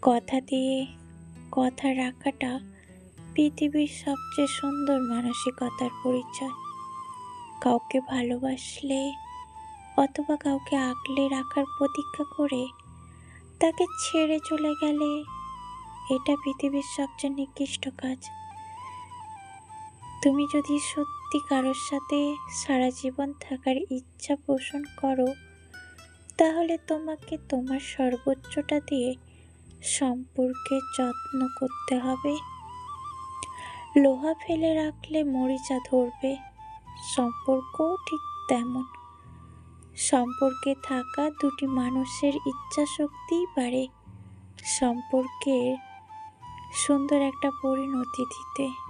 কথা দিয়ে কথা রাখাটা পৃথিবীর সবচেয়ে সুন্দর মানসিকতার পরিচয়। কাউকে ভালোবাসলে অথবা কাউকে আগলে রাখার প্রতীক্ষা করে তাকে ছেড়ে চলে গেলে এটা পৃথিবীর সবচেয়ে নিকৃষ্ট কাজ। তুমি যদি সত্যি কারোর সাথে সারা জীবন থাকার ইচ্ছা পোষণ করো, তাহলে তোমাকে তোমার সর্বোচ্চটা দিয়ে সম্পর্কের যত্ন করতে হবে। লোহা ফেলে রাখলে মরিচা ধরবে, সম্পর্কও ঠিক তেমন। সম্পর্কে থাকা দুটি মানুষের ইচ্ছা শক্তিই পারে সম্পর্কের সুন্দর একটা পরিণতি দিতে।